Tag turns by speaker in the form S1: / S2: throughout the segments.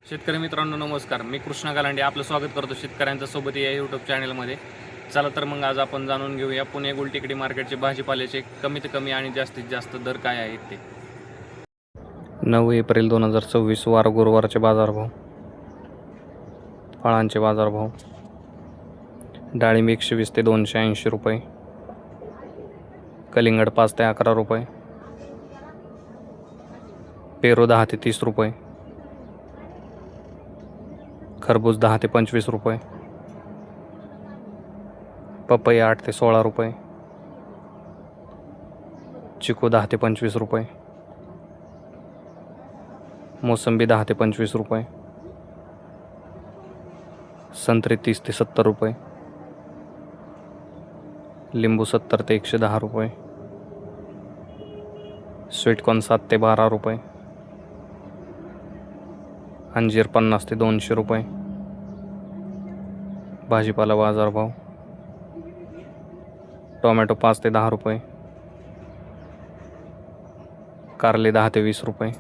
S1: शेतकरी मित्रांनो नमस्कार. मी कृष्णा गालांडे आपलं स्वागत करतो शेतकऱ्यांच्या सोबत या यूट्यूब चॅनलमध्ये. चला तर मग आज आपण जाणून घेऊया पुणे गुलटेकडी मार्केटचे भाजीपाल्याचे कमीत कमी आणि जास्तीत जास्त दर काय आहेत ते. 9 एप्रिल 2024 वार गुरुवारचे बाजारभाव. फळांचे बाजारभाव. डाळिंब 120 ते 280 रुपये. कलिंगड 5 ते 11 रुपये. पेरू 10 ते 30 रुपये. खरबूज 10 ते 25 रुपये. पपई 8 ते 16 रुपये. चिकू 10 ते 25 रुपये. मोसंबी 10 ते 25 रुपये. संत्री 30 ते 70 रुपये. लिंबू 70 ते 110 रुपये. स्वीटकॉर्न 7 ते 12 रुपये. अंजीर 50 ते 200 रुपये. भाजीपाला बाजारभाव. टोमॅटो 5 ते 10 रुपये. कारले 10 ते 20 रुपये.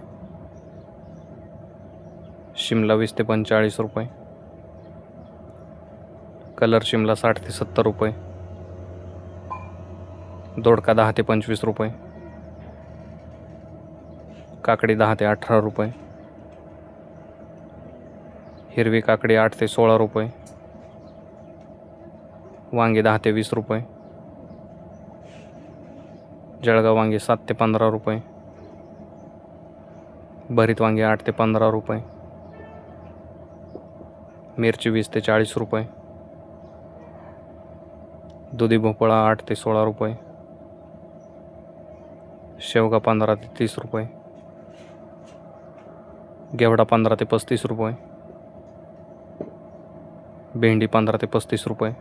S1: शिमला 20 ते 45 रुपये. कलर शिमला 60 ते 70 रुपये. दोडका 10 ते 25 रुपये. काकडी 10 ते 18 रुपये. हिरवी काकडी 8 ते 16 रुपये. वांगे 10 ते 20 रुपये. जळगाव वांगे 7 ते 15 रुपये. भरीत वांगे 8 ते 15 रुपये. मिरची 20 ते 40 रुपये. दुधी भोपळा 8 ते 16 रुपये. शेवगा 15 ते 30 रुपये. घेवडा 15 ते 35 रुपये. भेंडी 15 ते 35 रुपये.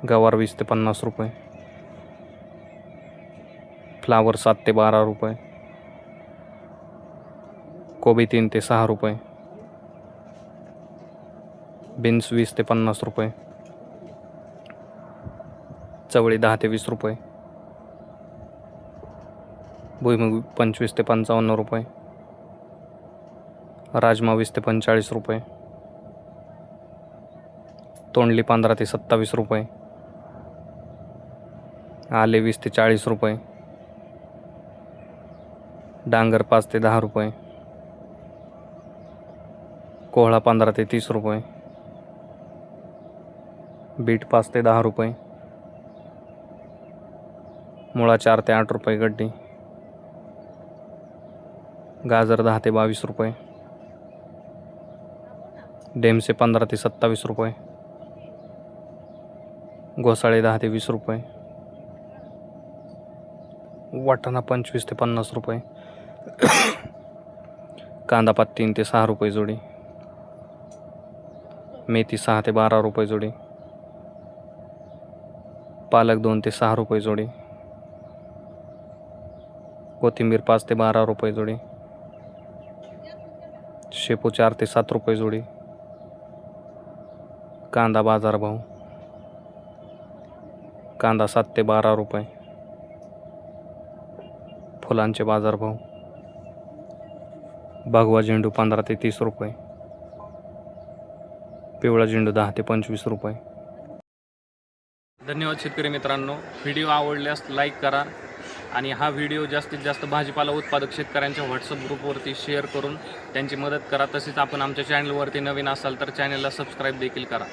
S1: गवार 20 ते 50 रुपये. फ्लावर 7 ते 12 रुपये. कोबी 3 ते 6 रुपये. बीन्स 20 ते 50 रुपये. चवळी 10 ते 20 रुपये. भुईमूग 25 ते 55 रुपये. राजमा 20 ते 45 रुपये. तोंडली 15 ते 27 रुपये. आले 20 ते 40 रुपये. डांगर 5 ते 10 रुपये. कोहळा 15 ते 30 रुपये. बीट 5 ते 10 रुपये. मुळा 4 ते 8 रुपये गड्डी. गाजर 10 ते 22 रुपये. डेमसे 15 ते 27 रुपये. घोसाळे 10 ते 20 रुपये. वाटाणा 25 ते 50 रुपये. कांदापात 3 ते 6 रुपये जोडी. मेथी 6 ते 12 रुपये जोडी. पालक 2 ते 6 रुपये जोडी. कोथिंबीर 5 ते 12 रुपये जोडी. शेपू 4 ते 7 रुपये जोडी. कांदा बाजारभाव. कांदा 7 ते 12 रुपये. फुलांचे बाजारभाव. भगवा झेंडू 15 ते 30 रुपये. पिवळा झेंडू 10 ते 25 रुपये. धन्यवाद शेतकरी मित्रांनो. व्हिडिओ आवडल्यास लाईक करा आणि हा व्हिडिओ जास्तीत जास्त भाजीपाला उत्पादक शेतकऱ्यांच्या व्हॉट्सअप ग्रुपवरती शेअर करून त्यांची मदत करा. तसेच आपण आमच्या चॅनलवरती नवीन असाल तर चॅनलला सबस्क्राईब देखील करा.